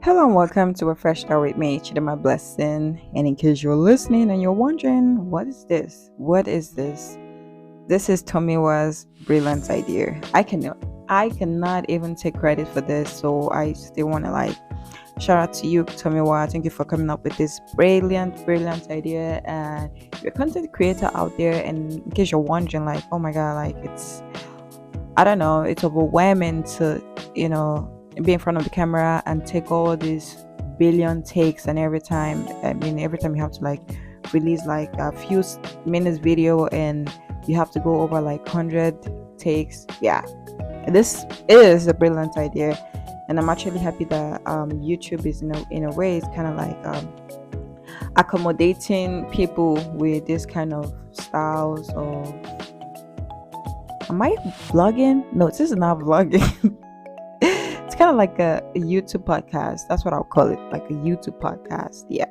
Hello and welcome to a fresh start with me, Chidema Blessing. And in case you're listening and you're wondering, what is this? What is this? This is Tomiwa's brilliant idea. I cannot even take credit for this, so I still want to shout out to you, Tomiwa. Thank you for coming up with this brilliant idea. And you're a content creator out there, and in case you're wondering, oh my god, it's I don't know, it's overwhelming to, be in front of the camera and take all these billion takes. And every time you have to release a few minutes video, and you have to go over 100 takes. Yeah, this is a brilliant idea, and I'm actually happy that YouTube is in a way it's kind of accommodating people with this kind of styles. Or am I vlogging? No, this is not vlogging. It's kind of like a YouTube podcast. That's what I'll call it, like a YouTube podcast. Yeah.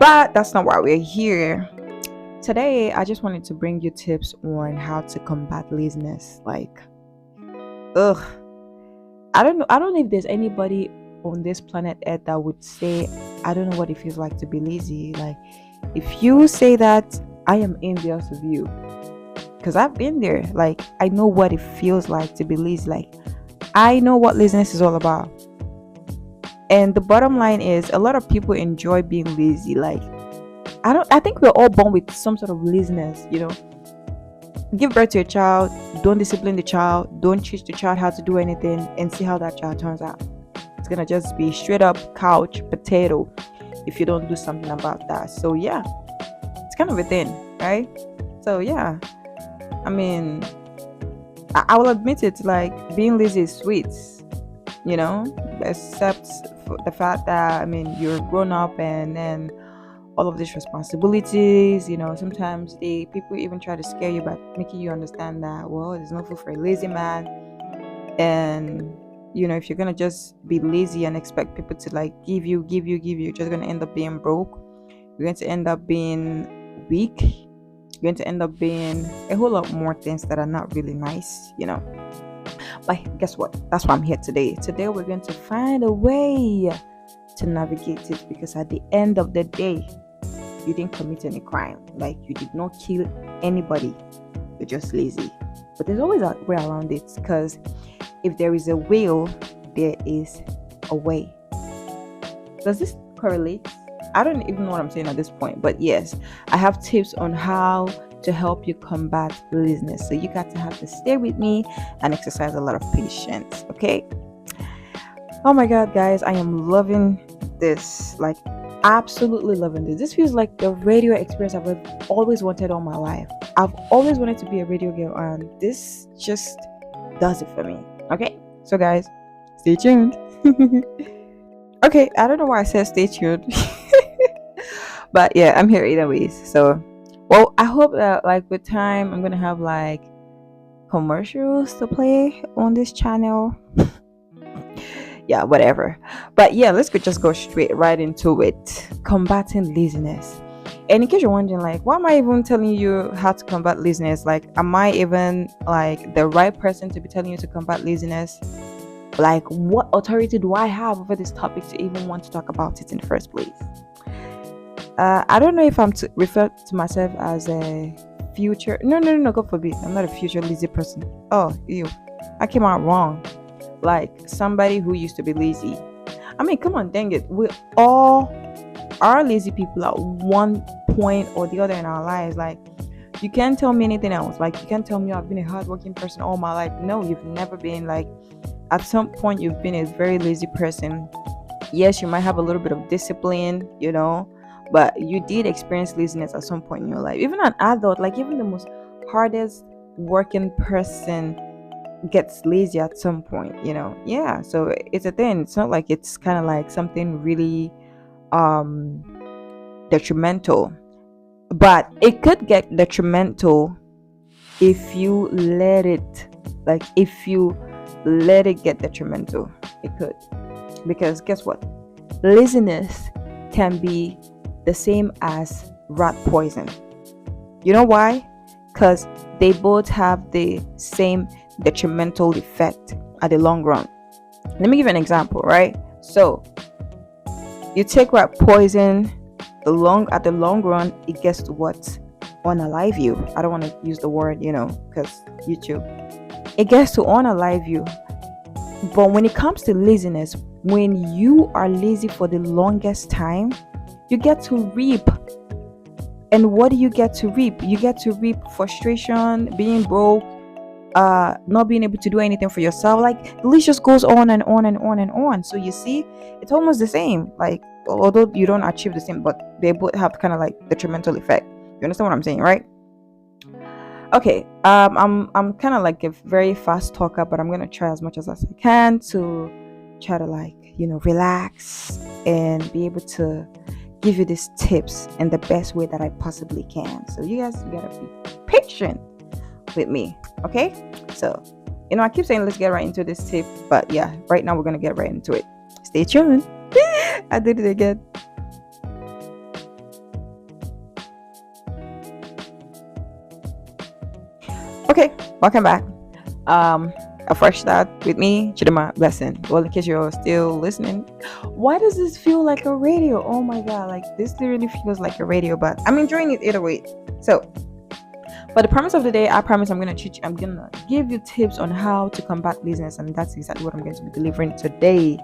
But that's not why we're here. Today, I just wanted to bring you tips on how to combat laziness. Ugh. I don't know. I don't know if there's anybody on this planet Earth that would say, I don't know what it feels like to be lazy. If you say that, I am envious of you. Because I've been there. I know what it feels like to be lazy. I know what laziness is all about. And the bottom line is, a lot of people enjoy being lazy. I think we're all born with some sort of laziness, Give birth to a child, don't discipline the child, don't teach the child how to do anything, and see how that child turns out. It's gonna just be straight up couch potato if you don't do something about that. So yeah, it's kind of a thing, right? So yeah, I mean, I will admit it, being lazy is sweet, except for the fact that, you're grown up, and then all of these responsibilities, sometimes people even try to scare you by making you understand that, well, there's no food for a lazy man. And, if you're going to just be lazy and expect people to give you, you're just going to end up being broke. You're going to end up being weak. You're going to end up being a whole lot more things that are not really nice, But guess what? That's why I'm here today. Today we're going to find a way to navigate it, because at the end of the day, you didn't commit any crime. You did not kill anybody. You're just lazy. But there's always a way around it, because if there is a will, there is a way. Does this correlate? I don't even know what I'm saying at this point, but yes, I have tips on how to help you combat laziness. So you got to have to stay with me and exercise a lot of patience, okay? Oh my god, guys, I am loving this. Absolutely loving this. This feels like the radio experience I've always wanted all my life. I've always wanted to be a radio girl, and this just does it for me. Okay, so guys, stay tuned. Okay, I don't know why I said stay tuned. But yeah, I'm here either ways. So, well, I hope that with time I'm gonna have commercials to play on this channel. Yeah, whatever. But yeah, let's just go straight right into it. Combating laziness. And in case you're wondering, why am I even telling you how to combat laziness? Am I even the right person to be telling you to combat laziness? What authority do I have over this topic to even want to talk about it in the first place? I don't know if I'm to refer to myself as a future. No, God forbid. I'm not a future lazy person. Oh, ew. I came out wrong. Somebody who used to be lazy. Come on, dang it. We all are lazy people at one point or the other in our lives. You can't tell me anything else. You can't tell me I've been a hardworking person all my life. No, you've never been. At some point, you've been a very lazy person. Yes, you might have a little bit of discipline, but you did experience laziness at some point in your life. Even an adult, even the most hardest working person gets lazy at some point, Yeah, so it's a thing. It's not it's kind of something really detrimental, but it could get detrimental if you let it get detrimental. It could, because guess what? Laziness can be the same as rat poison. You know why? Because they both have the same detrimental effect at the long run. Let me give you an example, right? So you take what poison, the long run, it gets to what unalive you. I don't want to use the word, because YouTube. It gets to unalive you. But when it comes to laziness, when you are lazy for the longest time, you get to reap. And what do you get to reap? You get to reap frustration, being broke, not being able to do anything for yourself. Like, the list just goes on and on and on and on. So you see, it's almost the same. Like, although you don't achieve the same, but they both have kind of like detrimental effect. You understand what I'm saying, right? Okay. I'm kind of like a very fast talker, but I'm gonna try as much as I can to try to, like, relax and be able to give you these tips in the best way that I possibly can. So you guys, you gotta be patient with me, okay? So, I keep saying let's get right into this tip, but yeah, right now we're gonna get right into it. Stay tuned. I did it again. Okay, welcome back. A fresh start with me, Chidima Blessing. Well, in case you're still listening, why does this feel like a radio? Oh my god, like this literally feels like a radio, but I'm enjoying it either way. So, for the premise of the day, I promise I'm gonna give you tips on how to combat laziness, and that's exactly what I'm going to be delivering today.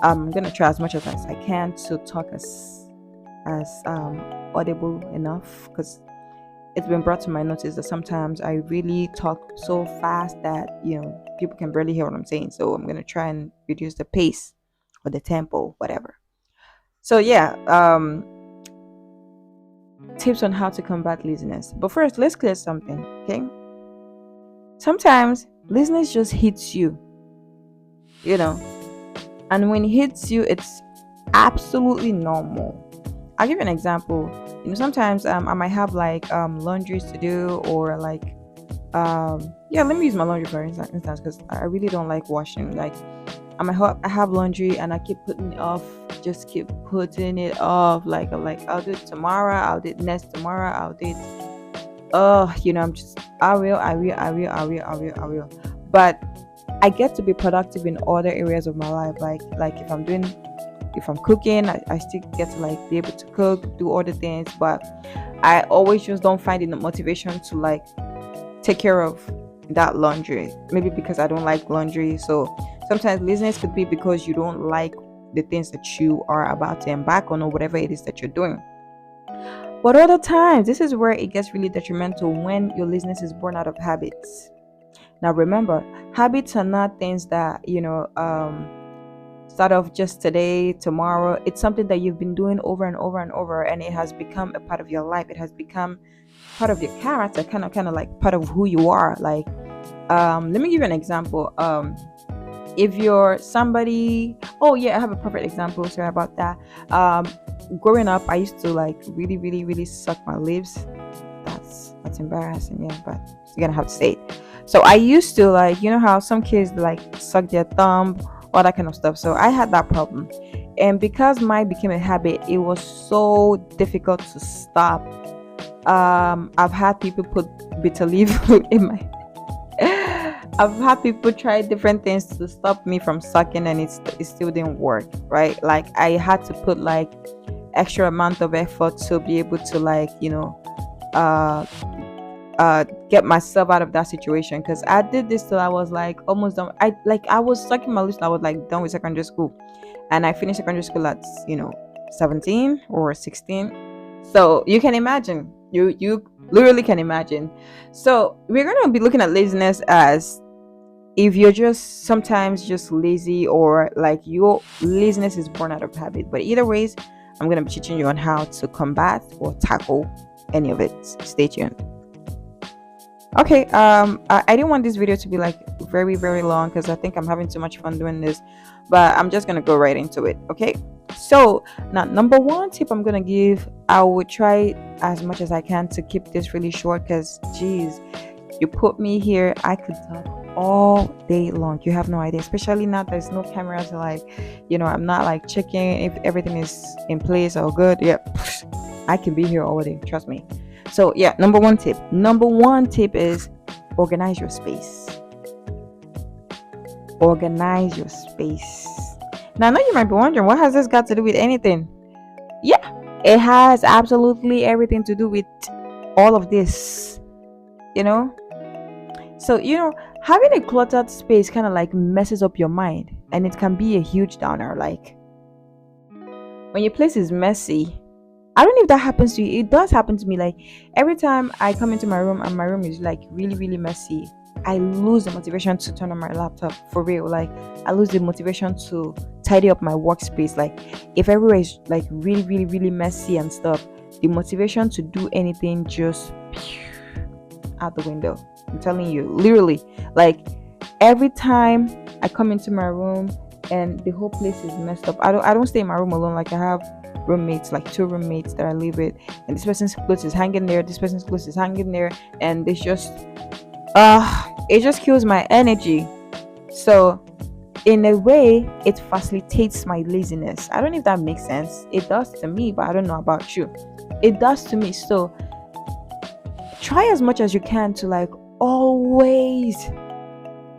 I'm gonna try as much as I can to talk as audible enough, because it's been brought to my notice that sometimes I really talk so fast that people can barely hear what I'm saying. So I'm gonna try and reduce the pace or the tempo, whatever. So yeah, tips on how to combat laziness. But first, let's clear something, okay? Sometimes laziness just hits you, and when it hits you, it's absolutely normal. I'll give you an example. Sometimes I might have like laundries to do, or like yeah, let me use my laundry for instance, because I really don't like washing. Like, I have laundry and I keep putting it off, just keep putting it off. Like I'll do it tomorrow, I'll do it next tomorrow, I'll do it. I'm just I will. But I get to be productive in other areas of my life. Like if I'm cooking, I still get to like be able to cook, do other things, but I always just don't find the motivation to like take care of that laundry. Maybe because I don't like laundry. So sometimes laziness could be because you don't like the things that you are about to embark on, or whatever it is that you're doing. But other times, this is where it gets really detrimental, when your laziness is born out of habits. Now remember, habits are not things that start off just today, tomorrow. It's something that you've been doing over and over and over, and it has become a part of your life. It has become part of your character, kind of like part of who you are. Like, let me give you an example. If you're somebody, oh yeah, I have a perfect example. Sorry about that. Growing up, I used to like really, really, really suck my lips. That's embarrassing, yeah, but you're gonna have to say it. So I used to, like, how some kids like suck their thumb, all that kind of stuff. So I had that problem, and because mine became a habit, it was so difficult to stop. I've had people put bitter leaf in my I've had people try different things to stop me from sucking, and it still didn't work, right? Like, I had to put like extra amount of effort to be able to, like, uh get myself out of that situation, because I did this till I was like almost done. I was sucking my lips till I was like done with secondary school, and I finished secondary school at 17 or 16. So you can imagine, you literally can imagine. So we're gonna be looking at laziness as, if you're just sometimes just lazy, or like your laziness is born out of habit. But either ways, I'm gonna be teaching you on how to combat or tackle any of it. Stay tuned. Okay, I didn't want this video to be like very, very long, because I think I'm having too much fun doing this, but I'm just gonna go right into it. Okay, so now, number one tip I'm gonna give, I will try as much as I can to keep this really short, because geez, you put me here, I could talk all day long. You have no idea, especially now there's no cameras. Like, I'm not like checking if everything is in place or good. Yep, I can be here all day, trust me. So yeah, number one tip is organize your space. Organize your space. Now, I know you might be wondering, what has this got to do with anything? Yeah, it has absolutely everything to do with all of this, you know? So, having a cluttered space kind of like messes up your mind, and it can be a huge downer. Like, when your place is messy, I don't know if that happens to you. It does happen to me. Like, every time I come into my room and my room is like really, really messy, I lose the motivation to turn on my laptop for real. Like, I lose the motivation to tidy up my workspace. Like, if everywhere is like really, really, really messy and stuff, the motivation to do anything just out the window. I'm telling you, literally. Like, every time I come into my room and the whole place is messed up, I don't stay in my room alone. Like, I have roommates, like two roommates that I live with, and this person's clothes is hanging there, this person's clothes is hanging there, and it's just it just kills my energy. So in a way, it facilitates my laziness. I don't know if that makes sense. It does to me, but I don't know about you. It does to me. So try as much as you can to like always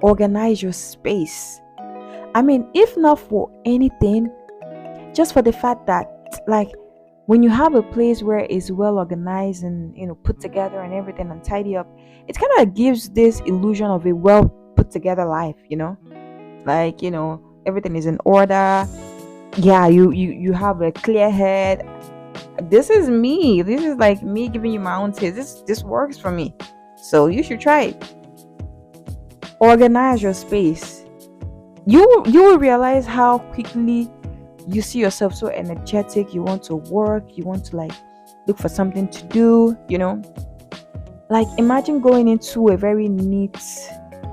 organize your space. I mean, if not for anything, just for the fact that, like, when you have a place where it's well organized and put together and everything and tidy up, it kind of gives this illusion of a well put together life. Like, everything is in order. Yeah, you have a clear head. This is me. This is like me giving you my own taste. This works for me, so you should try it. Organize your space. You will realize how quickly you see yourself so energetic. You want to work, you want to like look for something to do. Like, imagine going into a very neat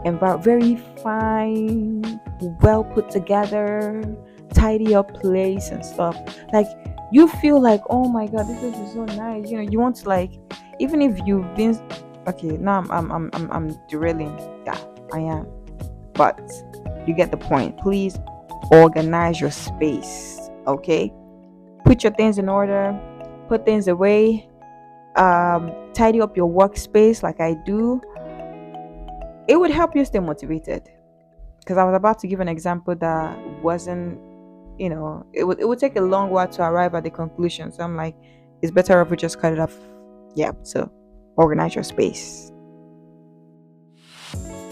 environment, very fine, well put together, tidy up place and stuff. Like, you feel like, oh my god, this place is so nice. You want to, like, even if you've been, okay, now I'm derailing. Yeah, I am, but you get the point. Please organize your space, okay? Put your things in order, put things away, tidy up your workspace like I do. It would help you stay motivated, because I was about to give an example that wasn't, it would take a long while to arrive at the conclusion. So I'm like, it's better if we just cut it off. Yeah, so organize your space.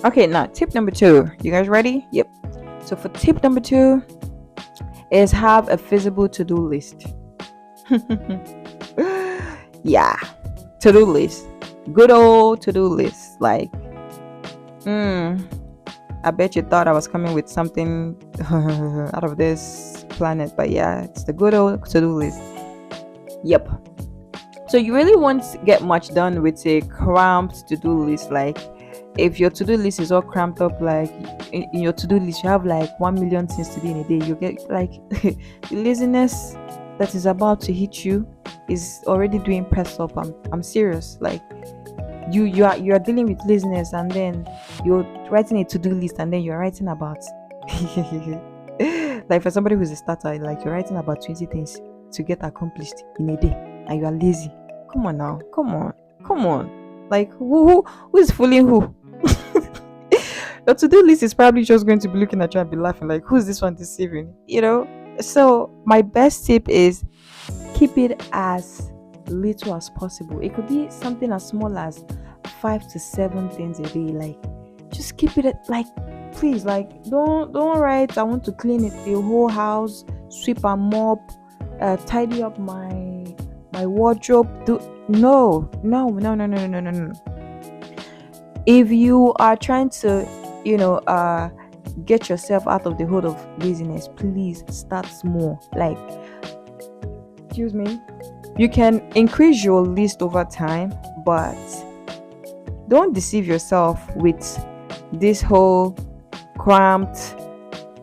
Okay, now tip number 2. You guys ready? Yep. So for tip number 2 is have a feasible to-do list. Yeah, to-do list. Good old to-do list. Like, I bet you thought I was coming with something out of this planet, but yeah, it's the good old to-do list. Yep. So you really won't get much done with a cramped to-do list. Like, if your to-do list is all cramped up, like in your to-do list you have like 1 million things to do in a day, you get like the laziness that is about to hit you is already doing press up. I'm serious. Like, you are dealing with laziness, and then you're writing a to-do list, and then you're writing about like, for somebody who's a starter, like, you're writing about 20 things to get accomplished in a day, and you are lazy. Come on now, come on. Like, who is fooling who? Your to-do list is probably just going to be looking at you and be laughing, like, who's this one deceiving? So my best tip is keep it as little as possible. It could be something as small as 5 to 7 things a day. Like, just keep it at, like, please, like, don't write, I want to clean it, the whole house, sweep and mop, tidy up my wardrobe. No. If you are trying to get yourself out of the hold of laziness, please start small. Like, excuse me, you can increase your list over time, but don't deceive yourself with this whole cramped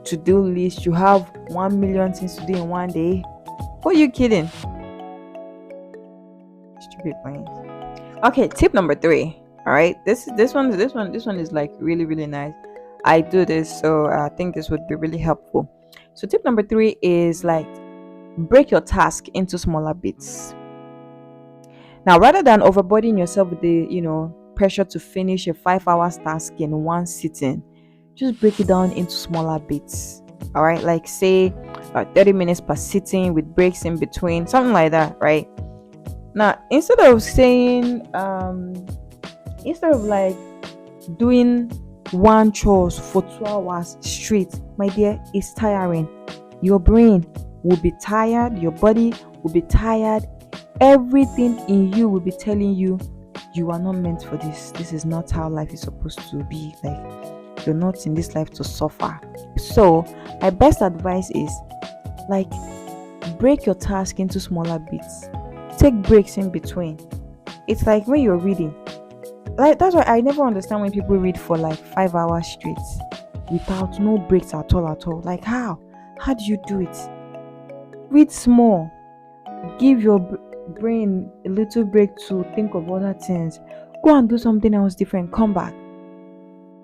to-do list. You have 1 million things to do in one day. Who are you kidding? Stupid brains. Okay, tip number 3. All right, this one is like really, really nice. I do this, so I think this would be really helpful. So tip number 3 is, like, break your task into smaller bits. Now, rather than overburdening yourself with the pressure to finish a 5 hours task in one sitting, just break it down into smaller bits. All right, like say 30 minutes per sitting with breaks in between, something like that, right? Now, instead of like doing one chores for 2 hours straight, my dear, it's tiring. Your brain will be tired, your body will be tired, everything in you will be telling you you are not meant for this. This is not how life is supposed to be. Like, you're not in this life to suffer. So my best advice is, like, break your task into smaller bits. Take breaks in between. It's like when you're reading. Like, that's why I never understand when people read for like 5 hours straight without no breaks at all at all. Like, how do you do it? Read small. Give your brain a little break to think of other things. Go and do something else different. Come back.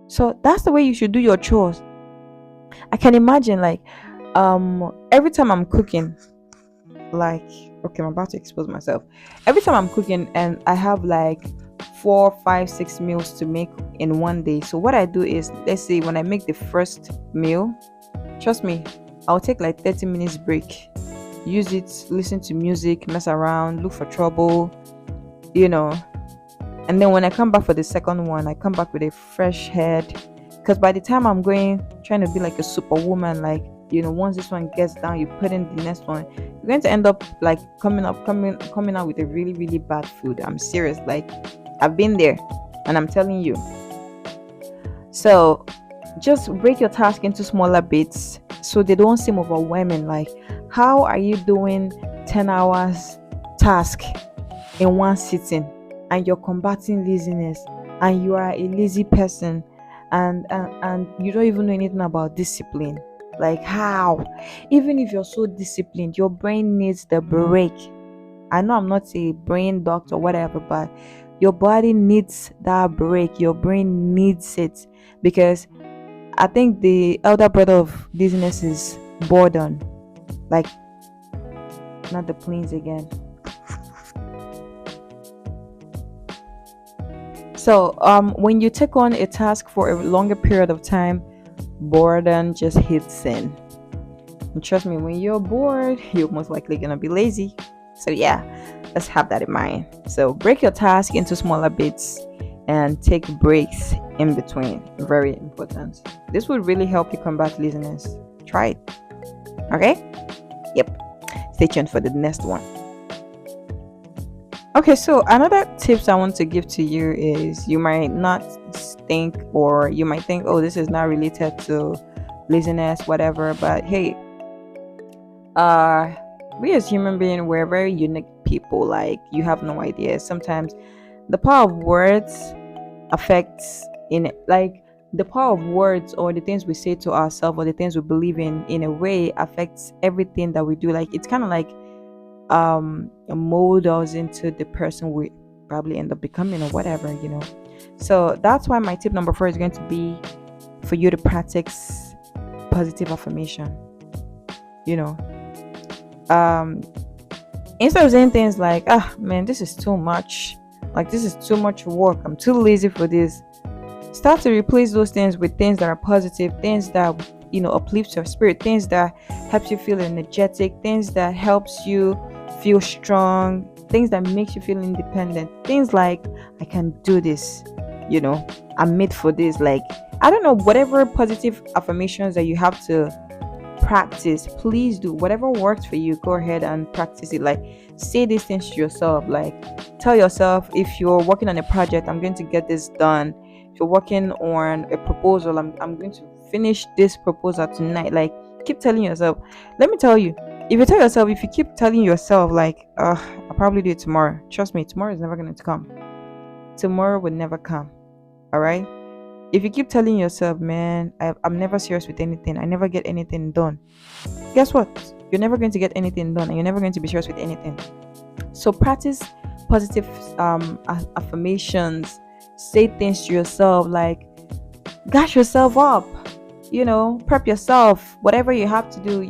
So that's the way you should do your chores. I can imagine, like, every time I'm cooking, like, okay, I'm about to expose myself. Every time I'm cooking and I have like 4, 5, 6 meals to make in one day. So what I do is, let's say when I make the first meal, trust me, I'll take like 30 minutes break. Use it, listen to music, mess around, look for trouble, you know. And then when I come back for the second one, I come back with a fresh head. Because by the time I'm trying to be like a superwoman, like, once this one gets down, you put in the next one, you're going to end up like coming out with a really, really bad food. I'm serious. Like, I've been there and I'm telling you. So just break your task into smaller bits so they don't seem overwhelming. Like, how are you doing 10 hours task in one sitting and you're combating laziness and you are a lazy person and you don't even know anything about discipline? Like, how? Even if you're so disciplined, your brain needs the break. I know I'm not a brain doctor or whatever, but your body needs that break. Your brain needs it, because I think the elder brother of laziness is boredom. Like, not the planes again. So when you take on a task for a longer period of time, boredom just hits in. And trust me, when you're bored, you're most likely gonna be lazy. So yeah, let's have that in mind. So break your task into smaller bits and take breaks in between. Very important. This would really help you combat laziness. Try it. Okay? Yep. Stay tuned for the next one. Okay, so another tips I want to give to you is, you might not think, or you might think, oh, this is not related to laziness, whatever, but hey, we as human beings, we're very unique people. Like, you have no idea. Sometimes the power of words affects the power of words, or the things we say to ourselves, or the things we believe in a way, affects everything that we do. Like, it's kind of like mold us into the person we probably end up becoming, or whatever. So that's why my tip number 4 is going to be for you to practice positive affirmation. Instead of saying things like, man, this is too much, like, this is too much work, I'm too lazy for this, start to replace those things with things that are positive, things that uplift your spirit, things that helps you feel energetic, things that helps you feel strong, things that makes you feel independent, things like, I can do this, I'm made for this. Like, I don't know, whatever positive affirmations that you have to practice, please do. Whatever works for you, go ahead and practice it. Like, say these things to yourself. Like, tell yourself, if you're working on a project, I'm going to get this done. If you're working on a proposal, I'm going to finish this proposal tonight. Like, keep telling yourself. Let me tell you, if you keep telling yourself, like, I'll probably do it tomorrow, trust me, tomorrow is never going to come. Tomorrow will never come. All right? If you keep telling yourself, man, I'm never serious with anything, I never get anything done, guess what? You're never going to get anything done, and you're never going to be serious with anything. So practice positive affirmations. Say things to yourself, like, gas yourself up, prep yourself, whatever you have to do.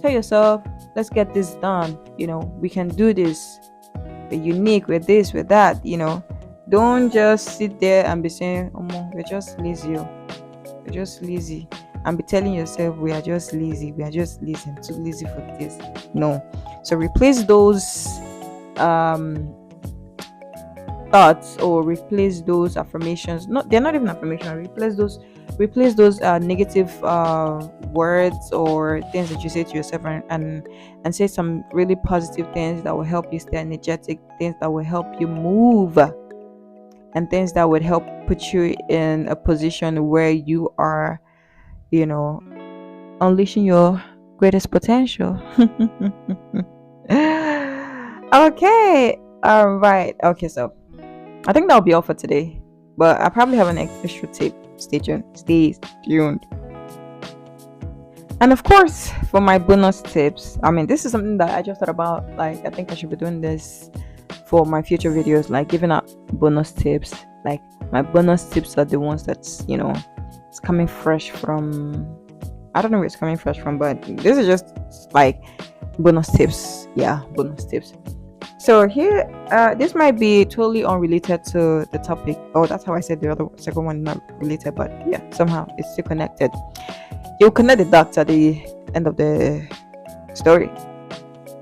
Tell yourself, let's get this done, we can do this, we're unique, we're this, we're that. Don't just sit there and be saying, oh, we're just lazy, we're just lazy. and be telling yourself we are just lazy, we are just lazy, I'm too lazy for this. No. So replace those um thoughts, or replace those affirmations. Not, they're not even affirmation. Replace those negative words or things that you say to yourself, and say some really positive things that will help you stay energetic, things that will help you move, and things that would help put you in a position where you are, you know, unleashing your greatest potential. Okay. All right. Okay, so I think that'll be all for today. But I probably have an extra tip. Stay tuned. Stay tuned. And of course, for my bonus tips, I mean, this is something that I just thought about. Like, I think I should be doing this for my future videos, like giving out bonus tips. Like, my bonus tips are the ones that's, it's coming fresh from, I don't know where it's coming fresh from, but this is just like bonus tips. Yeah, bonus tips. So here, this might be totally unrelated to the topic. Oh, that's how I said the other second one not related, but yeah, somehow it's still connected. You'll connect the dots at the end of the story.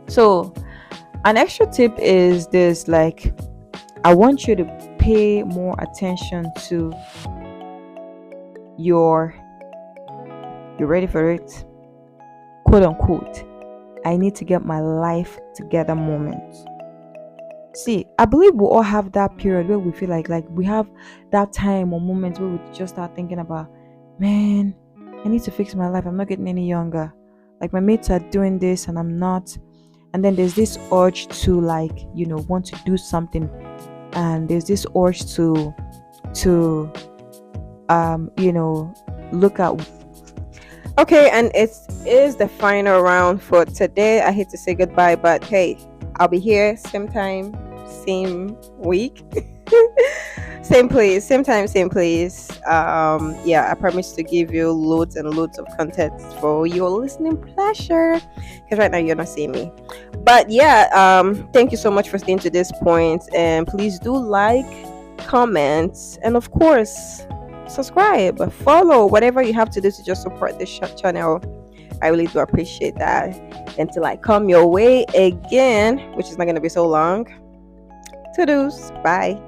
So, an extra tip is this: like, I want you to pay more attention to your, you ready for it? Quote unquote, I need to get my life together moment. See, I believe we all have that period where we feel like we have that time or moment where we just start thinking about, man, I need to fix my life. I'm not getting any younger. Like, my mates are doing this and I'm not. And then there's this urge to want to do something, and there's this urge to look at. Okay, and it is the final round for today. I hate to say goodbye, but hey, I'll be here same time, same week. Same place, same time, same place. Yeah, I promise to give you loads and loads of content for your listening pleasure, because right now you're not seeing me. But yeah, thank you so much for staying to this point, and please do like, comment, and of course subscribe, follow, whatever you have to do to just support this channel. I really do appreciate that. Until I come your way again, which is not going to be so long. To-dos. Bye.